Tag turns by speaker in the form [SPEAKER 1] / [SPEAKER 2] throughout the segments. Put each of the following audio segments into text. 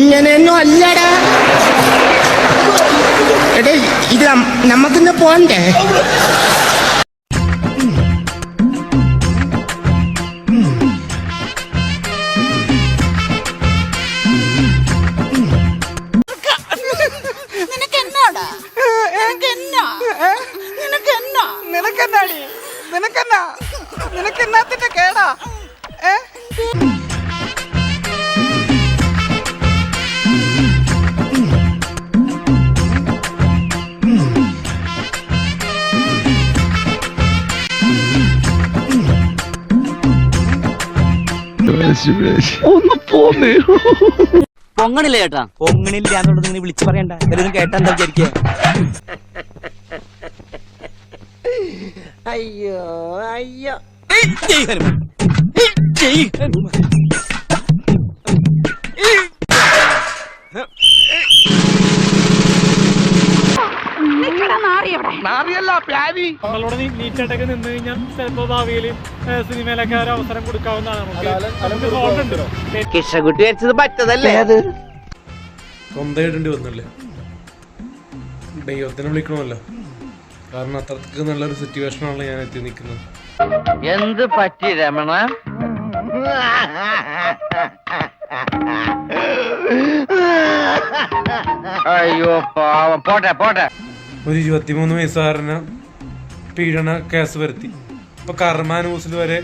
[SPEAKER 1] ഇങ്ങനെയൊന്നും അല്ലടാ. എടേ ഇത് നമുക്കിന്ന് പോണ്ടേ?
[SPEAKER 2] നിനക്കെന്നാത്തിന്റെ കേടാ?
[SPEAKER 3] ഒന്ന് പോന്നേ.
[SPEAKER 4] പൊങ്ങണില്ല ചേട്ടാ.
[SPEAKER 5] പൊങ്ങണില്ല എന്നുള്ളത് നീ വിളിച്ചു പറയണ്ട. എല്ലാവരും കേട്ടാ എന്താ വിചാരിക്കുക?
[SPEAKER 2] അയ്യോ അയ്യോ.
[SPEAKER 6] നമ്മളോട് നീറ്റായിട്ടൊക്കെ നിന്ന് കഴിഞ്ഞാൽ ചിലപ്പോ ഭാവിയിൽ സിനിമയിലൊക്കെ ഒരു അവസരം കൊടുക്കാവുന്നതാണ്.
[SPEAKER 4] കിഷകുട്ടി വെച്ചത് പറ്റതല്ലേ?
[SPEAKER 7] സ്വന്തമായിട്ടുണ്ട് വന്നല്ലേ, ദൈവത്തിനെ വിളിക്കണമല്ലോ. കാരണം അത്രക്ക് നല്ലൊരു സിറ്റുവേഷനാണല്ലോ ഞാൻ എത്തി നിൽക്കുന്നത്.
[SPEAKER 4] എന്ത് പറ്റി രമണ? അയ്യോ പാവം. പോട്ടെ പോട്ടെ.
[SPEAKER 7] ഒരു 23 വയസ്സുകാരന് പീഡന കേസ് വരുത്തി. ഇപ്പൊ കർമ്മ ന്യൂസിൽ വരെ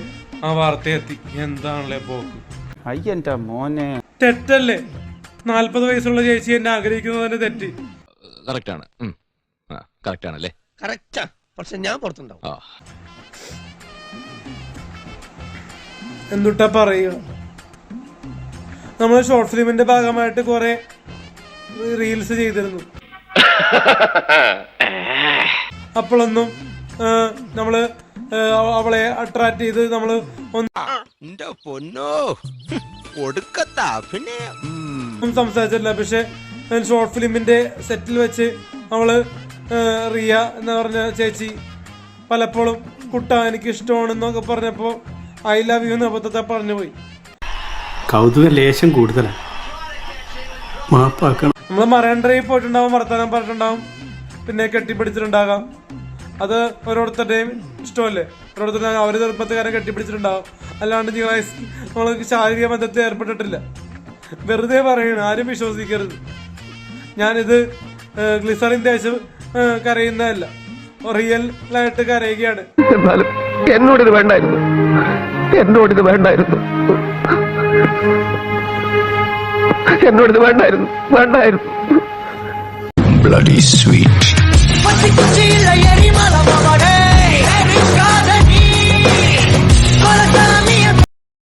[SPEAKER 7] ആ വാർത്ത എത്തി. എന്താണല്ലേ പോക്ക്?
[SPEAKER 5] അയ്യന്റെ മോനെ,
[SPEAKER 7] തെറ്റല്ലേ? 40 വയസ്സുള്ള ചേച്ചി എന്നെ ആഗ്രഹിക്കുന്നതിന്റെ തെറ്റ്.
[SPEAKER 3] കറക്റ്റാണ്, കറക്റ്റാണല്ലേ?
[SPEAKER 2] കറക്റ്റാ, പക്ഷെ ഞാൻ പുറത്തുണ്ടാവും.
[SPEAKER 7] എന്തുട്ടാ പറയുക, നമ്മള് ഷോർട്ട് ഫിലിമിന്റെ ഭാഗമായിട്ട് കുറെ റീൽസ് ചെയ്തിരുന്നു. അപ്പോഴൊന്നും നമ്മള് അവളെ അട്രാക്ട് ചെയ്ത് നമ്മള് ഒന്നും സംസാരിച്ചില്ല. പക്ഷെ ഷോർട്ട് ഫിലിമിന്റെ സെറ്റിൽ വെച്ച് അവള് റിയ എന്ന് പറഞ്ഞ ചേച്ചി പലപ്പോഴും കുട്ട എനിക്ക് ഇഷ്ടമാണെന്നൊക്കെ പറഞ്ഞപ്പോ ഐ ലവ് യു എന്ന് അബദ്ധത്തെ പറഞ്ഞു പോയി.
[SPEAKER 8] കൗതുക ലേശം കൂടുതലാണ്, മാപ്പാക്കണം.
[SPEAKER 7] നമ്മള് മറൈൻ ഡ്രൈവ് പോയിട്ടുണ്ടാവും, വർത്തമാനം പറഞ്ഞിട്ടുണ്ടാവും, പിന്നെ കെട്ടിപ്പിടിച്ചിട്ടുണ്ടാകാം. അത് ഓരോരുത്തരുടെയും ഇഷ്ടമല്ലേ. ഓരോരുത്തരും അവര് ചെറുപ്പത്തുകാരെ കെട്ടിപ്പിടിച്ചിട്ടുണ്ടാവും. അല്ലാണ്ട് നമ്മള് ശാരീരിക ബന്ധത്തിൽ ഏർപ്പെട്ടിട്ടില്ല. വെറുതെ പറയണം, ആരും വിശ്വസിക്കരുത്. ഞാനിത് ഗ്ലിസറിൻ തേച്ച് കരയുന്നതല്ല, റിയലായിട്ട് കരയുകയാണ്.
[SPEAKER 3] എന്നാലും എന്നോടിത് വേണ്ടായിരുന്നു, എന്നോടിത് വേണ്ടായിരുന്നു, എന്നോടിത് വേണ്ടായിരുന്നു, വേണ്ടായിരുന്നു. Bloody sweet.